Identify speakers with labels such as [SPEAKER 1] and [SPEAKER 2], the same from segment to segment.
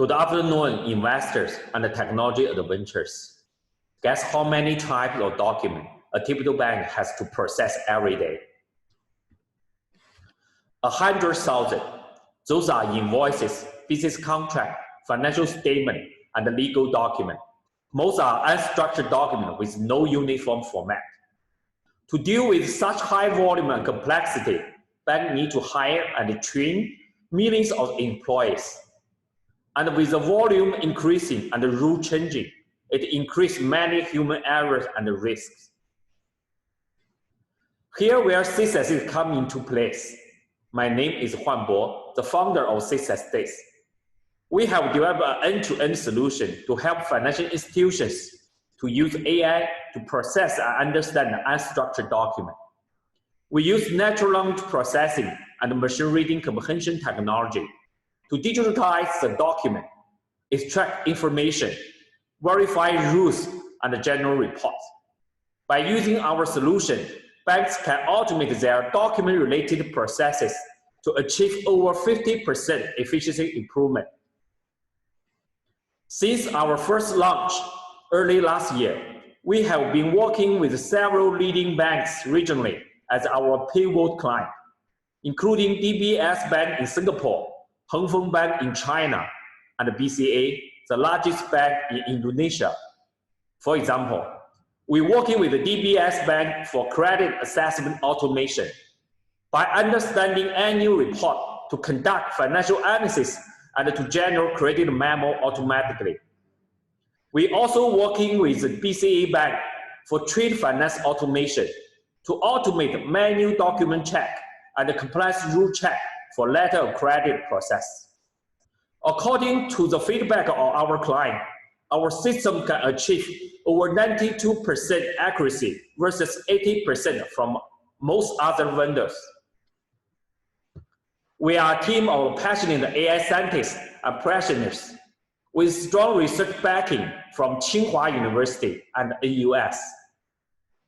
[SPEAKER 1] Good afternoon, investors and technology adventurers. Guess how many types of documents a typical bank has to process every day? 100,000. Those are invoices, business contract, financial statement, and legal document. Most are unstructured documents with no uniform format. To deal with such high volume and complexity, banks need to hire and train millions of employees. And with the volume increasing and the rule changing, it increased many human errors and risks. Here where CSS come into place. My name is Huan Bo, the founder of CSS. We have developed an end-to-end solution to help financial institutions to use AI to process and understand unstructured documents. We use natural language processing and machine reading comprehension technology to digitize the document, extract information, verify rules, and generate reports. By using our solution, banks can automate their document-related processes to achieve over 50% efficiency improvement. Since our first launch early last year, we have been working with several leading banks regionally as our pivot client, including DBS Bank in Singapore, Hong Kong Bank in China, and BCA, the largest bank in Indonesia. For example, we're working with the DBS Bank for credit assessment automation. By understanding annual report to conduct financial analysis and to generate credit memo automatically. We're also working with the BCA Bank for trade finance automation to automate manual document check and compliance rule check for letter of credit process. According to the feedback of our client, our system can achieve over 92% accuracy versus 80% from most other vendors. We are a team of passionate AI scientists and practitioners with strong research backing from Tsinghua University and AUS.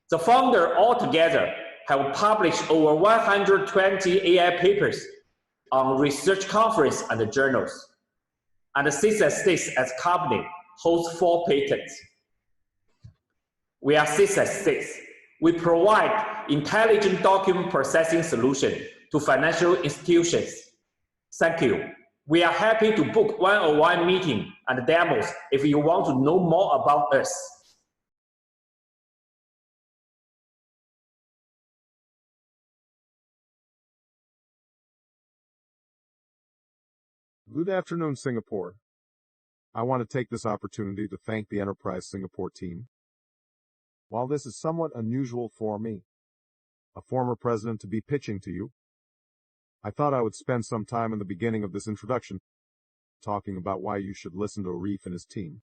[SPEAKER 1] The founders altogether have published over 120 AI papers on research conferences and journals. And CSS as a company holds 4 patents. We are CSS. We provide intelligent document processing solution to financial institutions. Thank you. We are happy to book one-on-one meeting and demos if you want to know more about us.
[SPEAKER 2] Good afternoon, Singapore. I want to take this opportunity to thank the Enterprise Singapore team. While this is somewhat unusual for me, a former president, to be pitching to you, I thought I would spend some time in the beginning of this introduction talking about why you should listen to Arif and his team.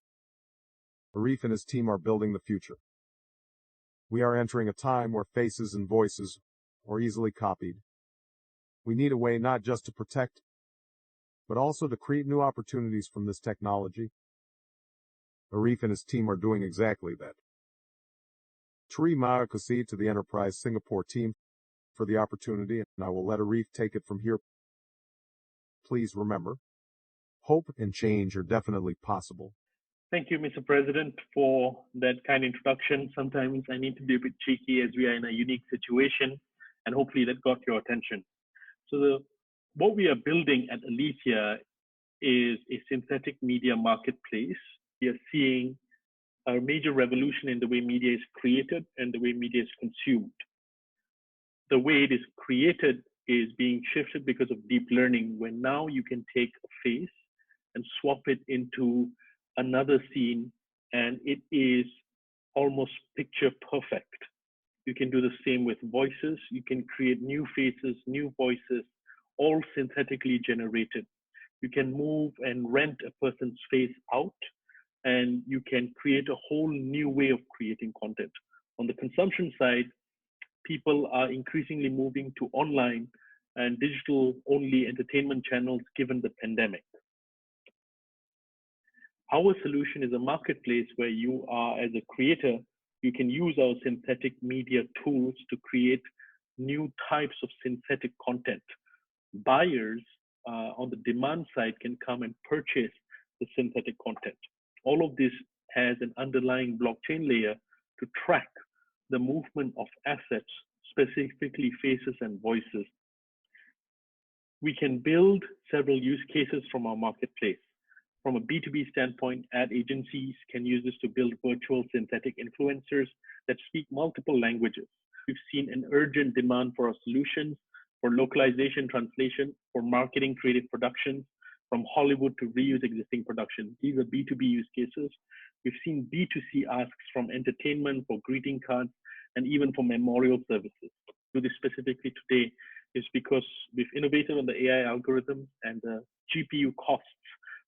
[SPEAKER 2] Arif and his team are building the future. We are entering a time where faces and voices are easily copied. We need a way not just to protect, but also to create new opportunities from this technology. Arif and his team are doing exactly that. Terima kasih to the Enterprise Singapore team for the opportunity, and I will let Arif take it from here. Please remember, hope and change are definitely possible.
[SPEAKER 3] Thank you, Mr. President, for that kind introduction. Sometimes I need to be a bit cheeky as we are in a unique situation, and hopefully that got your attention. So what we are building at Alethea is a synthetic media marketplace. We are seeing a major revolution in the way media is created and the way media is consumed. The way it is created is being shifted because of deep learning, where now you can take a face and swap it into another scene, and it is almost picture perfect. You can do the same with voices. You can create new faces, new voices, all synthetically generated. You can move and rent a person's face out, and you can create a whole new way of creating content. On the consumption side, people are increasingly moving to online and digital-only entertainment channels given the pandemic. Our solution is a marketplace where you are, as a creator, you can use our synthetic media tools to create new types of synthetic content. Buyers on the demand side can come and purchase the synthetic content. All of this has an underlying blockchain layer to track the movement of assets, specifically faces and voices. We can build several use cases from our marketplace. From a B2B standpoint, ad agencies can use this to build virtual synthetic influencers that speak multiple languages. We've seen an urgent demand for our solutions, for localization, translation, for marketing, creative productions, from Hollywood to reuse existing productions. These are B2B use cases. We've seen B2C asks from entertainment, for greeting cards, and even for memorial services. Do this specifically today is because we've innovated on the AI algorithms, and the GPU costs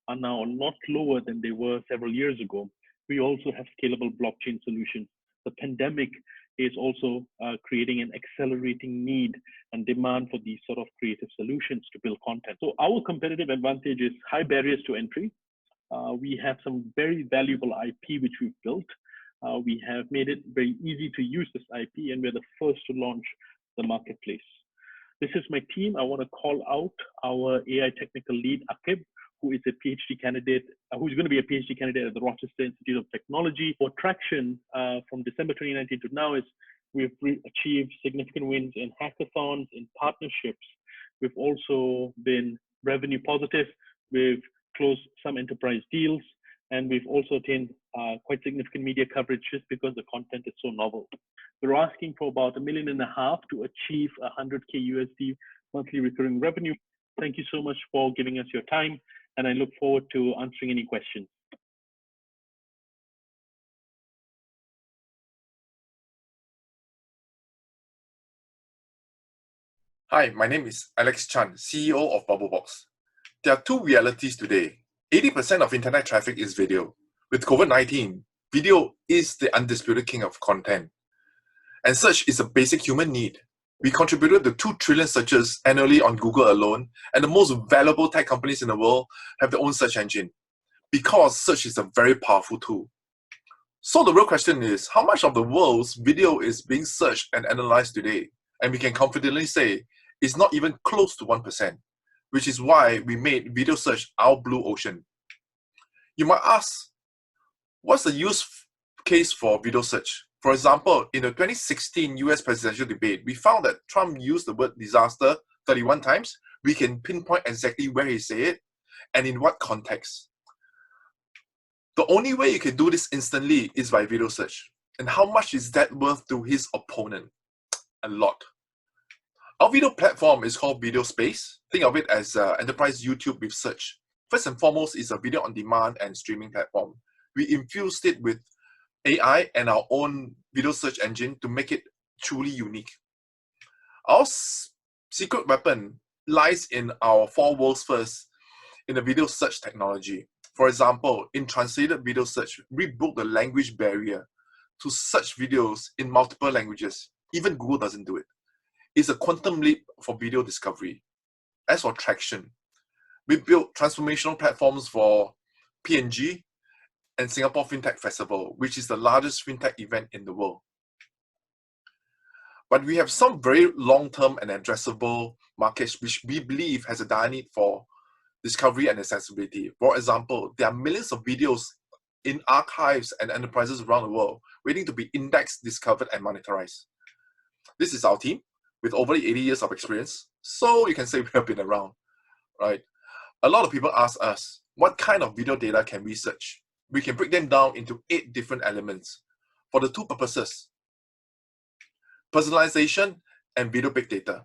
[SPEAKER 3] are now a lot lower than they were several years ago. We also have scalable blockchain solutions. The pandemic is also creating an accelerating need and demand for these sort of creative solutions to build content. So our competitive advantage is high barriers to entry. We have some very valuable IP which we've built. We have made it very easy to use this IP, and we're the first to launch the marketplace. This is my team. I want to call out our AI technical lead, Akib, who is a PhD candidate, who's going to be a PhD candidate at the Rochester Institute of Technology. For traction from December 2019 to now is we've achieved significant wins in hackathons, in partnerships. We've also been revenue positive. We've closed some enterprise deals, and we've also attained quite significant media coverage just because the content is so novel. We're asking for about $1.5 million to achieve $100K USD monthly recurring revenue. Thank you so much for giving us your time, and I look forward to answering any questions.
[SPEAKER 4] Hi, my name is Alex Chan, CEO of Babbobox. There are two realities today. 80% of internet traffic is video. With COVID-19, video is the undisputed king of content. And search is a basic human need. We contributed to 2 trillion searches annually on Google alone, and the most valuable tech companies in the world have their own search engine, because search is a very powerful tool. So the real question is, how much of the world's video is being searched and analyzed today? And we can confidently say it's not even close to 1%, which is why we made video search our blue ocean. You might ask, what's the use case for video search? For example, in the 2016 US presidential debate, we found that Trump used the word disaster 31 times. We can pinpoint exactly where he said it and in what context. The only way you can do this instantly is by video search. And how much is that worth to his opponent? A lot. Our video platform is called Video Space. Think of it as enterprise YouTube with search. First and foremost, it's a video on demand and streaming platform. We infused it with AI and our own video search engine to make it truly unique. Our secret weapon lies in our 4 worlds first in the video search technology. For example, in translated video search, we broke the language barrier to search videos in multiple languages. Even Google doesn't do it. It's a quantum leap for video discovery. As for traction, we built transformational platforms for P&G and Singapore FinTech Festival, which is the largest FinTech event in the world. But we have some very long-term and addressable markets which we believe has a dire need for discovery and accessibility. For example, there are millions of videos in archives and enterprises around the world waiting to be indexed, discovered, and monetized. This is our team with over 80 years of experience, so you can say we have been around, right? A lot of people ask us, what kind of video data can we search? We can break them down into 8 different elements for the 2 purposes: personalization and video big data.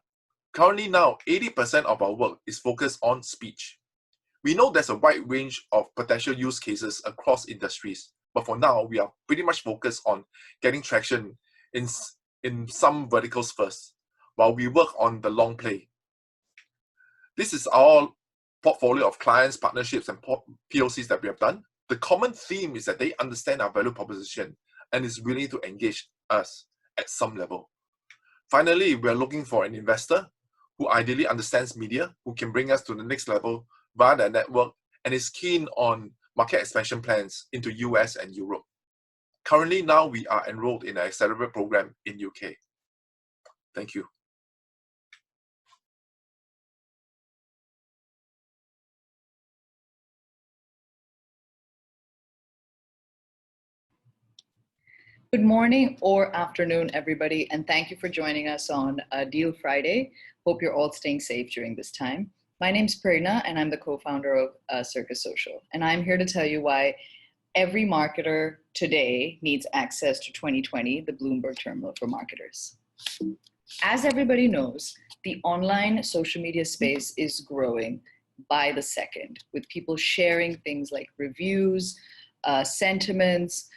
[SPEAKER 4] Currently now, 80% of our work is focused on speech. We know there's a wide range of potential use cases across industries, but for now, we are pretty much focused on getting traction in some verticals first, while we work on the long play. This is our portfolio of clients, partnerships, and POCs that we have done. The common theme is that they understand our value proposition and is willing to engage us at some level. Finally, we are looking for an investor who ideally understands media, who can bring us to the next level via their network and is keen on market expansion plans into US and Europe. Currently now we are enrolled in an accelerator program in UK. Thank you.
[SPEAKER 5] Good morning or afternoon, everybody, and thank you for joining us on Deal Friday. Hope you're all staying safe during this time. My name's Prerna, and I'm the co-founder of Circus Social, and I'm here to tell you why every marketer today needs access to 2020, the Bloomberg Terminal for Marketers. As everybody knows, the online social media space is growing by the second, with people sharing things like reviews, sentiments,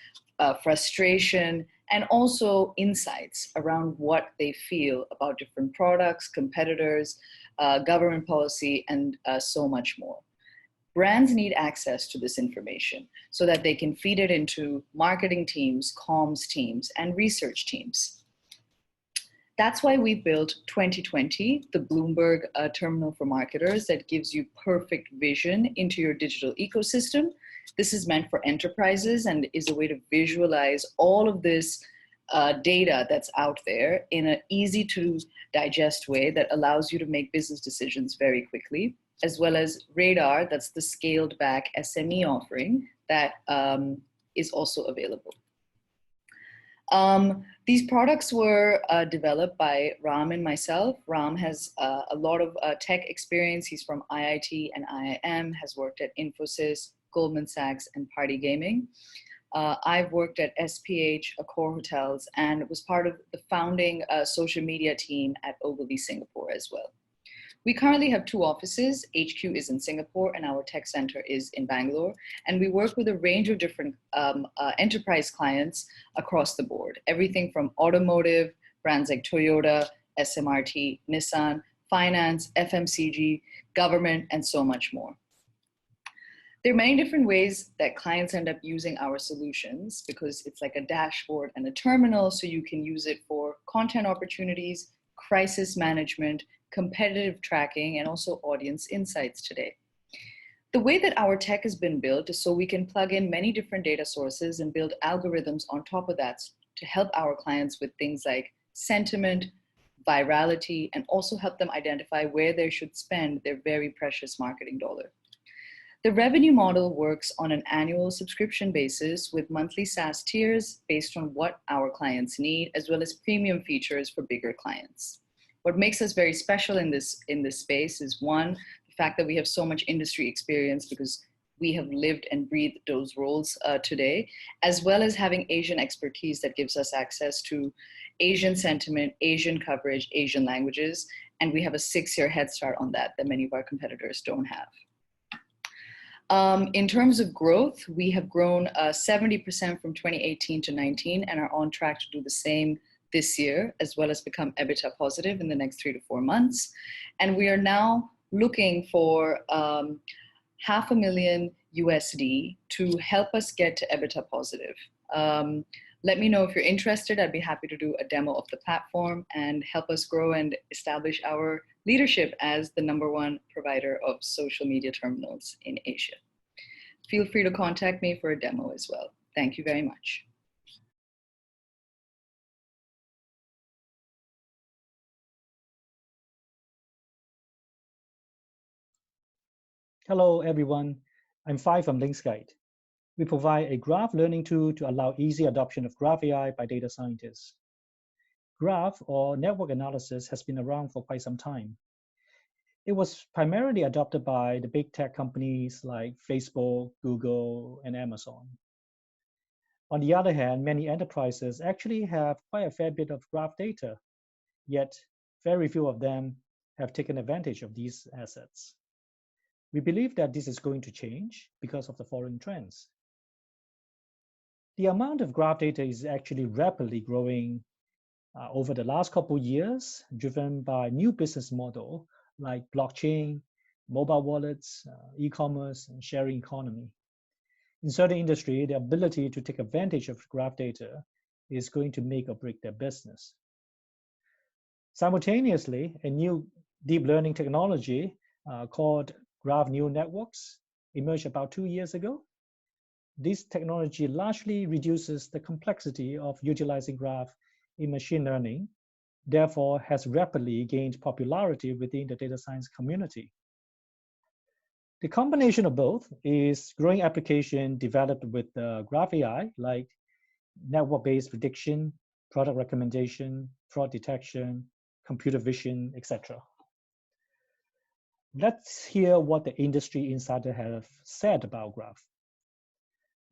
[SPEAKER 5] frustration, and also insights around what they feel about different products, competitors, government policy, and so much more. Brands need access to this information so that they can feed it into marketing teams, comms teams, and research teams. That's why we built 2020, the Bloomberg Terminal for Marketers, that gives you perfect vision into your digital ecosystem. This is meant for enterprises and is a way to visualize all of this data that's out there in an easy to digest way that allows you to make business decisions very quickly, as well as Radar, that's the scaled back SME offering that is also available. These products were developed by Ram and myself. Ram has a lot of tech experience. He's from IIT and IIM, has worked at Infosys, Goldman Sachs, and Party Gaming. I've worked at SPH, Accor Hotels, and was part of the founding social media team at Ogilvy Singapore as well. We currently have 2 offices. HQ is in Singapore and our tech center is in Bangalore. And we work with a range of different enterprise clients across the board. Everything from automotive, brands like Toyota, SMRT, Nissan, finance, FMCG, government, and so much more. There are many different ways that clients end up using our solutions because it's like a dashboard and a terminal, so you can use it for content opportunities, crisis management, competitive tracking, and also audience insights today. The way that our tech has been built is so we can plug in many different data sources and build algorithms on top of that to help our clients with things like sentiment, virality, and also help them identify where they should spend their very precious marketing dollar. The revenue model works on an annual subscription basis with monthly SaaS tiers based on what our clients need, as well as premium features for bigger clients. What makes us very special in this space is, one, the fact that we have so much industry experience because we have lived and breathed those roles today, as well as having Asian expertise that gives us access to Asian sentiment, Asian coverage, Asian languages, and we have a 6-year head start on that many of our competitors don't have. In terms of growth, we have grown 70% from 2018 to 19 and are on track to do the same this year, as well as become EBITDA positive in the next 3 to 4 months. And we are now looking for $500,000 USD to help us get to EBITDA positive. Let me know if you're interested. I'd be happy to do a demo of the platform and help us grow and establish our leadership as the #1 provider of social media terminals in Asia. Feel free to contact me for a demo as well. Thank you very much.
[SPEAKER 6] Hello, everyone. I'm Fai from LynxKite. We provide a graph learning tool to allow easy adoption of Graph AI by data scientists. Graph, or network analysis, has been around for quite some time. It was primarily adopted by the big tech companies like Facebook, Google, and Amazon. On the other hand, many enterprises actually have quite a fair bit of graph data, yet very few of them have taken advantage of these assets. We believe that this is going to change because of the following trends. The amount of graph data is actually rapidly growing over the last couple of years, driven by new business models like blockchain, mobile wallets, e-commerce, and sharing economy. In certain industries, the ability to take advantage of graph data is going to make or break their business. Simultaneously, a new deep learning technology called graph neural networks emerged about 2 years ago. This technology largely reduces the complexity of utilizing graph in machine learning, therefore has rapidly gained popularity within the data science community. The combination of both is growing application developed with Graph AI, like network-based prediction, product recommendation, fraud detection, computer vision, etc. Let's hear what the industry insider have said about Graph.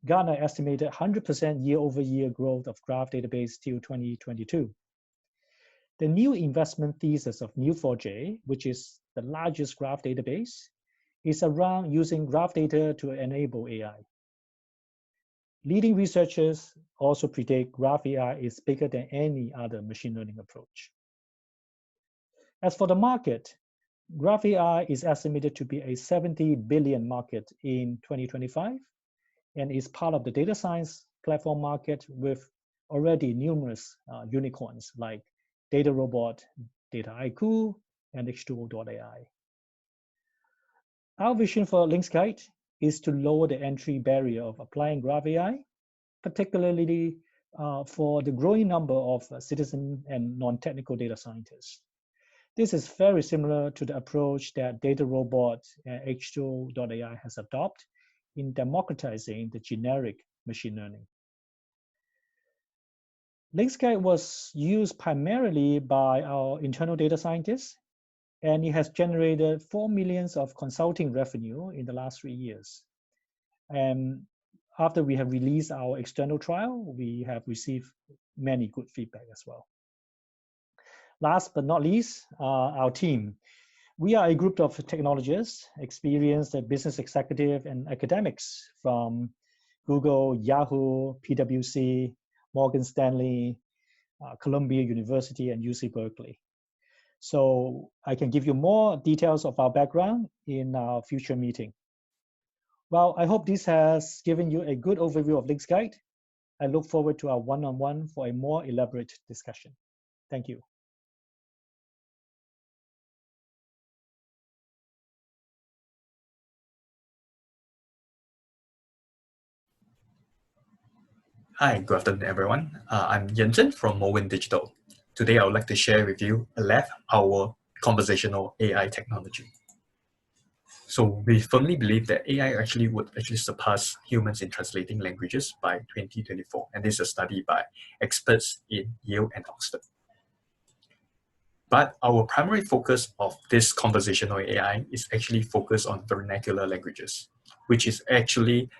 [SPEAKER 6] Gartner estimated 100% year-over-year growth of Graph database till 2022. The new investment thesis of Neo4j, which is the largest Graph database, is around using Graph data to enable AI. Leading researchers also predict Graph AI is bigger than any other machine learning approach. As for the market, Graph AI is estimated to be a 70 billion market in 2025 and is part of the data science platform market with already numerous unicorns like DataRobot, Dataiku, and H2O.ai. Our vision for LynxKite is to lower the entry barrier of applying Graph AI, particularly for the growing number of citizen and non-technical data scientists. This is very similar to the approach that DataRobot and H2O.ai has adopted in democratizing the generic machine learning. LynxKite was used primarily by our internal data scientists, and it has generated 4 million of consulting revenue in the last 3 years. And after we have released our external trial, we have received many good feedback as well. Last but not least, our team. We are a group of technologists, experienced business executive and academics from Google, Yahoo, PwC, Morgan Stanley, Columbia University, and UC Berkeley. So I can give you more details of our background in our future meeting. Well, I hope this has given you a good overview of LynxKite. I look forward to our one-on-one for a more elaborate discussion. Thank you.
[SPEAKER 7] Hi, good afternoon, everyone. I'm Yenzhen from MoWin Digital. Today, I would like to share with you Aleth, our conversational AI technology. So we firmly believe that AI would surpass humans in translating languages by 2024. And this is a study by experts in Yale and Oxford. But our primary focus of this conversational AI is actually focused on vernacular languages, which is actually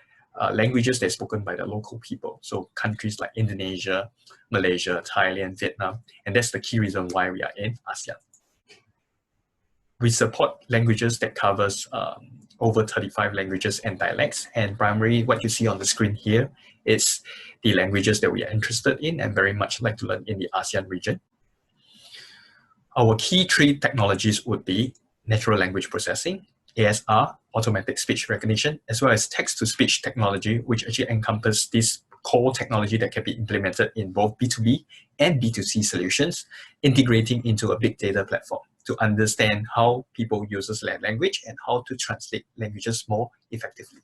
[SPEAKER 7] languages that are spoken by the local people. So countries like Indonesia, Malaysia, Thailand, Vietnam, and that's the key reason why we are in ASEAN. We support languages that covers over 35 languages and dialects, and primarily what you see on the screen here is the languages that we are interested in and very much like to learn in the ASEAN region. Our key 3 technologies would be natural language processing, ASR, automatic speech recognition, as well as text-to-speech technology, which actually encompasses this core technology that can be implemented in both B2B and B2C solutions, integrating into a big data platform to understand how people use language and how to translate languages more effectively.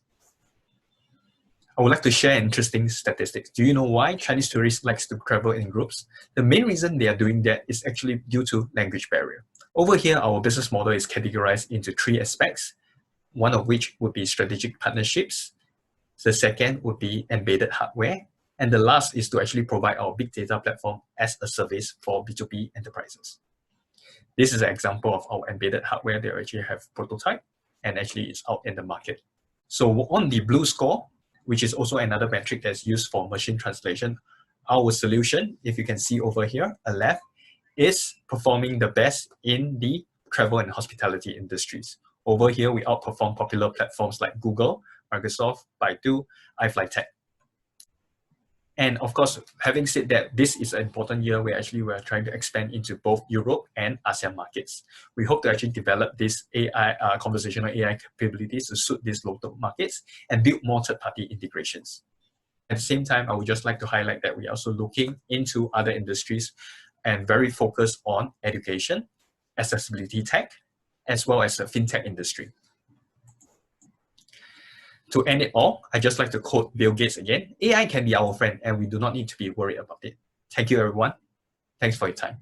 [SPEAKER 7] I would like to share interesting statistics. Do you know why Chinese tourists like to travel in groups? The main reason they are doing that is actually due to language barrier. Over here, our business model is categorized into 3 aspects, one of which would be strategic partnerships. The second would be embedded hardware. And the last is to actually provide our big data platform as a service for B2B enterprises. This is an example of our embedded hardware that we actually have prototype and actually is out in the market. So on the blue score, which is also another metric that's used for machine translation, our solution, if you can see over here, Aleth, is performing the best in the travel and hospitality industries. Over here, we outperform popular platforms like Google, Microsoft, Baidu, iFlyTech. And of course, having said that, this is an important year where actually we're trying to expand into both Europe and ASEAN markets. We hope to actually develop this AI, conversational AI capabilities to suit these local markets and build more third-party integrations. At the same time, I would just like to highlight that we're also looking into other industries and very focused on education, accessibility tech, as well as the fintech industry. To end it all, I just like to quote Bill Gates again, AI can be our friend and we do not need to be worried about it. Thank you, everyone. Thanks for your time.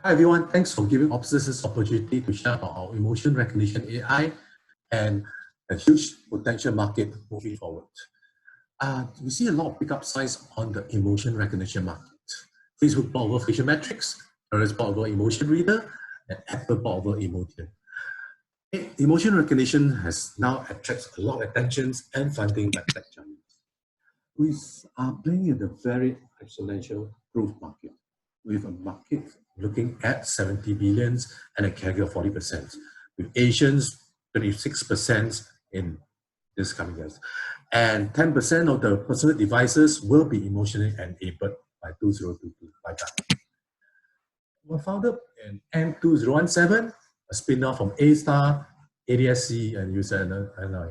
[SPEAKER 8] Hi everyone, thanks for giving Opsis this opportunity to share about our emotion recognition AI and a huge potential market moving forward. We see a lot of pickup signs on the emotion recognition market. Facebook bought over facial metrics, Paris bought over emotion reader, and Apple bought over emotion. Emotion recognition has now attracted a lot of attention and funding by tech giants. We are playing in a very exponential growth market, with a market looking at 70 billion and a CAGR of 40%, with Asians 26% in this coming years. And 10% of the personal devices will be emotionally enabled by 2022 by that. We were founded in M2017, a spin-off from A-Star, ADSC, and User AI.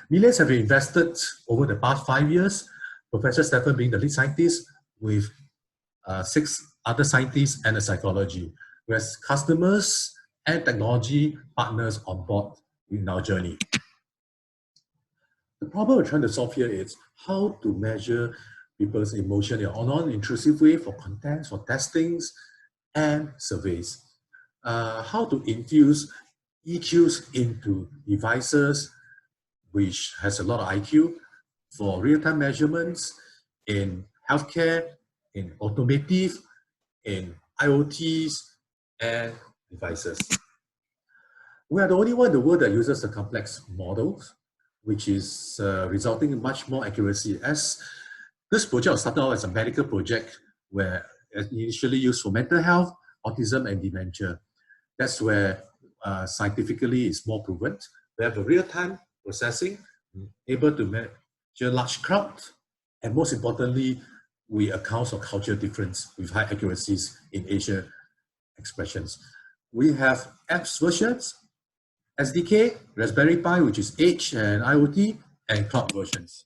[SPEAKER 8] Millions have been invested over the past 5 years, Professor Stefan being the lead scientist with 6 other scientists and a psychology, whereas customers and technology partners on board in our journey. The problem we're trying to solve here is how to measure people's emotion in a non-intrusive way for contents, for testings, and surveys. How to infuse EQs into devices which has a lot of IQ for real-time measurements in healthcare, in automotive, in IoTs, and devices. We are the only one in the world that uses the complex models, which is resulting in much more accuracy. As this project started out as a medical project where it initially used for mental health, autism, and dementia. That's where scientifically it's more proven. We have a real-time processing, able to measure large crowds, and most importantly, we account for cultural difference with high accuracies in Asian expressions. We have apps versions, SDK, Raspberry Pi, which is Edge and IoT, and cloud versions.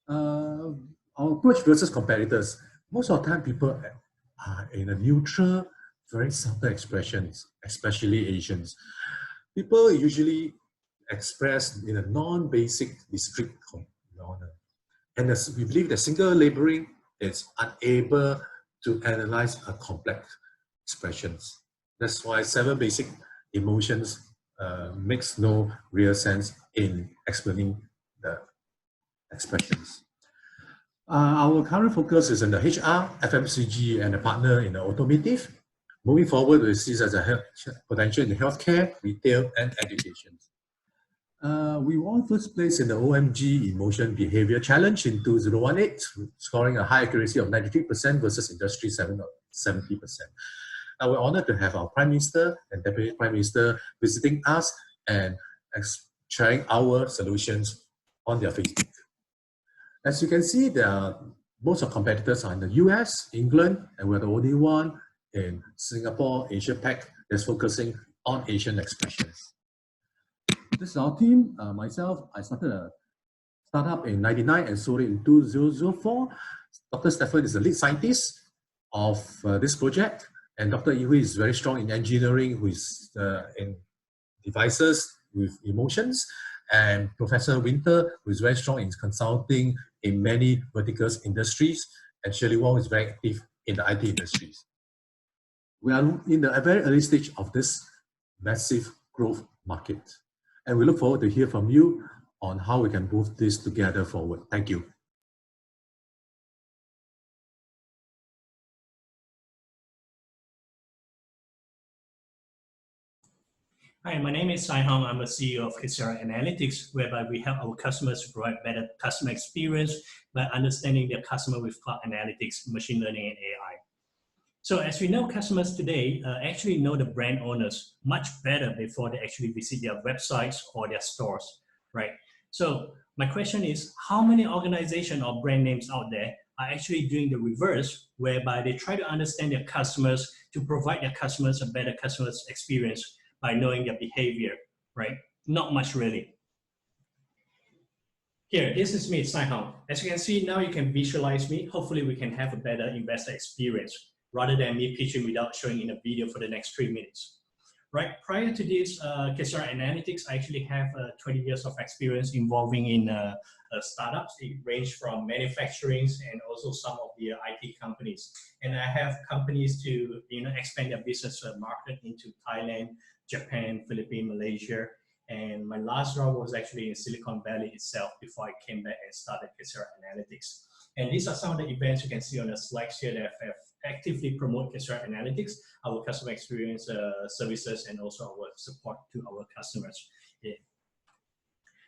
[SPEAKER 8] Our approach versus competitors. Most of the time, people are in a neutral, very subtle expressions, especially Asians. People usually express in a non-basic discrete manner. And as we believe that single labeling is unable to analyze a complex expressions. That's why 7 basic emotions makes no real sense in explaining the expressions. Our current focus is on the HR, FMCG, and a partner in the automotive. Moving forward, we see this as a potential in healthcare, retail, and education. We won first place in the OMG Emotion Behavior Challenge in 2018, scoring a high accuracy of 93% versus industry 70%. We're honored to have our Prime Minister and Deputy Prime Minister visiting us and sharing our solutions on their Facebook. As you can see, most of our competitors are in the US, England, and we're the only one in Singapore, Asia Pac, that's focusing on Asian expressions. This is our team. Myself, I started a startup in '99 and sold it in 2004. Dr. Stefan is the lead scientist of this project, and Dr. Ihui is very strong in engineering, who is in devices with emotions, and Professor Winter, who is very strong in consulting in many verticals industries, and Shirley Wong is very active in the IT industries. We are in the very early stage of this massive growth market. And we look forward to hear from you on how we can move this together forward. Thank you.
[SPEAKER 9] Hi, my name is Sai Hong. I'm the CEO of Quesera Analytics, whereby we help our customers to provide better customer experience by understanding their customer with cloud analytics, machine learning, and AI. So as we know, customers today actually know the brand owners much better before they actually visit their websites or their stores, right? So my question is, how many organizations or brand names out there are actually doing the reverse, whereby they try to understand their customers to provide their customers a better customer experience by knowing their behavior, right? Not much really. Here, this is me, Sai Hong. As you can see, now you can visualize me. Hopefully we can have a better investor experience rather than me pitching without showing in a video for the next 3 minutes. Right, prior to this, Quesera Analytics, I actually have 20 years of experience involving in startups. It ranged from manufacturing and also some of the IT companies. And I have companies to expand their business market into Thailand, Japan, Philippines, Malaysia. And my last job was actually in Silicon Valley itself before I came back and started Quesera Analytics. And these are some of the events you can see on the slides here that have actively promote Quesera Analytics, our customer experience services, and also our support to our customers. Yeah.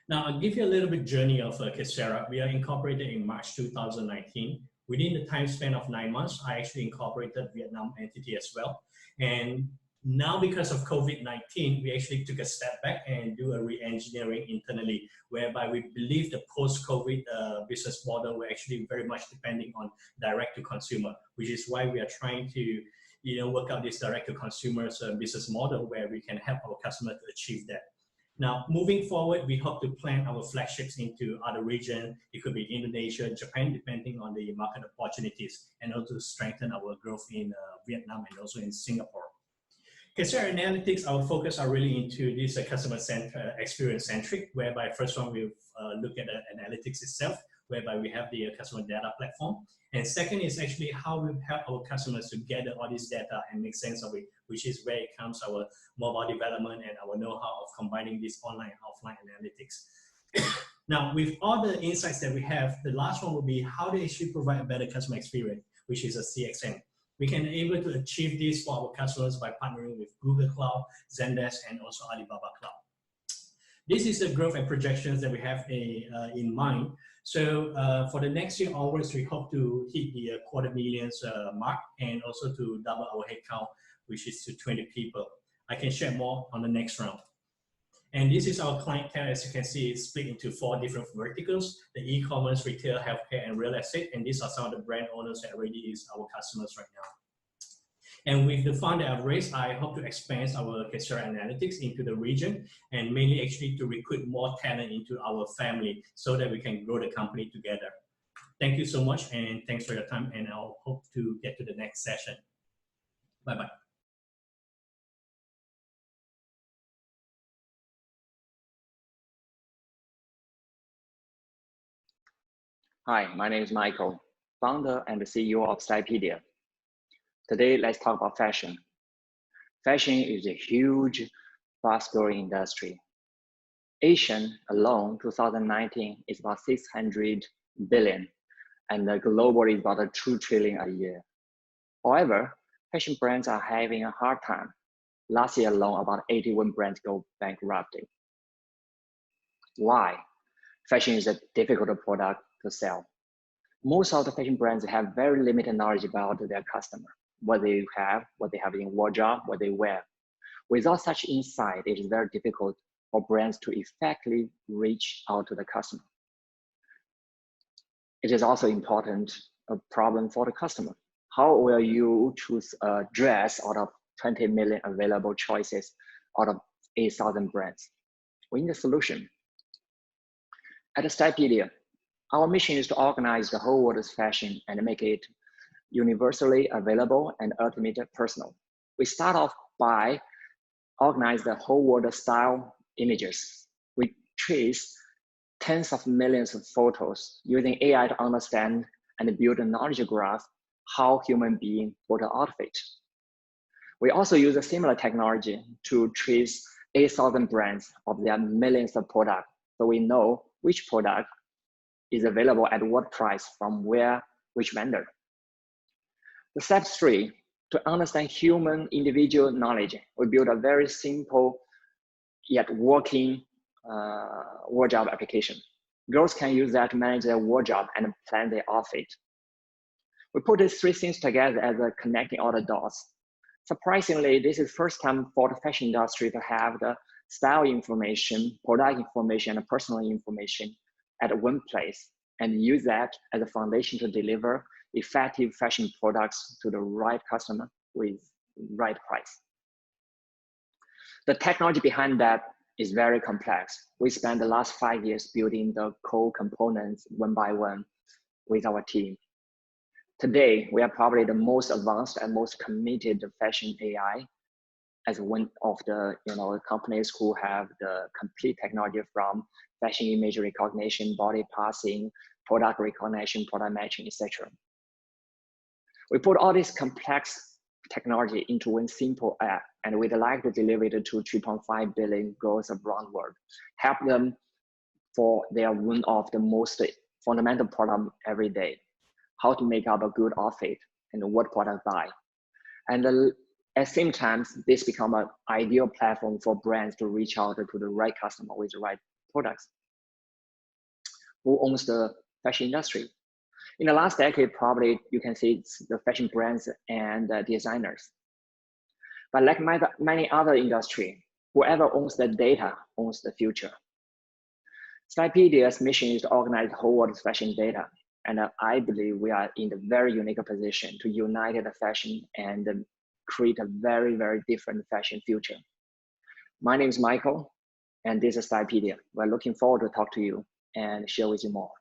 [SPEAKER 9] Now, I'll give you a little bit journey of Quesera. We are incorporated in March 2019. Within the time span of 9 months, I actually incorporated Vietnam entity as well. And now, because of COVID-19, we actually took a step back and do a re-engineering internally, whereby we believe the post-COVID business model were actually very much depending on direct-to-consumer, which is why we are trying to work out this direct-to-consumer business model where we can help our customers to achieve that. Now, moving forward, we hope to plan our flagships into other regions. It could be Indonesia, Japan, depending on the market opportunities, and also strengthen our growth in Vietnam and also in Singapore. Quesera Analytics, our focus are really into this customer experience centric, whereby first one we look at the analytics itself, whereby we have the customer data platform. And second is actually how we help our customers to gather all this data and make sense of it, which is where it comes our mobile development and our know-how of combining this online and offline analytics. Now, with all the insights that we have, the last one will be how they should provide a better customer experience, which is a CXM. We can be able to achieve this for our customers by partnering with Google Cloud, Zendesk, and also Alibaba Cloud. This is the growth and projections that we have in mind. So for the next year onwards, we hope to hit the $250,000 mark and also to double our headcount, which is to 20 people. I can share more on the next round. And this is our clientele. As you can see, it's split into 4 different verticals: the e-commerce, retail, healthcare, and real estate. And these are some of the brand owners that already is our customers right now. And with the fund that I've raised, I hope to expand our Quesera Analytics into the region and mainly actually to recruit more talent into our family so that we can grow the company together. Thank you so much, and thanks for your time. And I'll hope to get to the next session. Bye-bye.
[SPEAKER 10] Hi, my name is Michael, founder and the CEO of Stylepedia. Today, let's talk about fashion. Fashion is a huge, fast-growing industry. Asian alone, 2019, is about 600 billion, and globally, about 2 trillion a year. However, fashion brands are having a hard time. Last year alone, about 81 brands go bankrupt. Why? Fashion is a difficult product to sell. Most of the fashion brands have very limited knowledge about their customer, what they have in wardrobe, what they wear. Without such insight, it is very difficult for brands to effectively reach out to the customer. It is also important a problem for the customer. How will you choose a dress out of 20 million available choices out of 8,000 brands? We need a solution. At Stylepedia, our mission is to organize the whole world's fashion and make it universally available and ultimately personal. We start off by organize the whole world of style images. We trace tens of millions of photos using AI to understand and build a knowledge graph how human beings put an outfit. We also use a similar technology to trace 8,000 brands of their millions of products, so we know which product is available at what price from where, which vendor. The step 3, to understand human individual knowledge, we build a very simple yet working wardrobe application. Girls can use that to manage their wardrobe and plan their outfit. We put these 3 things together as a connecting all the dots. Surprisingly, this is the first time for the fashion industry to have the style information, product information, and personal information at one place, and use that as a foundation to deliver effective fashion products to the right customer with right price. The technology behind that is very complex. We spent the last 5 years building the core components one by one with our team. Today, we are probably the most advanced and most committed fashion AI as one of the companies who have the complete technology from fashion image recognition, body parsing, product recognition, product matching, etc. We put all this complex technology into one simple app, and we'd like to deliver it to 3.5 billion girls around the world, help them for their one of the most fundamental problem every day, how to make up a good outfit and what product buy. And at the same time, this become an ideal platform for brands to reach out to the right customer with the right products. Who owns the fashion industry? In the last decade, probably you can see it's the fashion brands and designers. But like many other industries, whoever owns the data owns the future. Stylepedia's mission is to organize the whole world's fashion data. And I believe we are in a very unique position to unite the fashion and create a very, very different fashion future. My name is Michael, and this is Stylepedia. We're looking forward to talk to you and share with you more.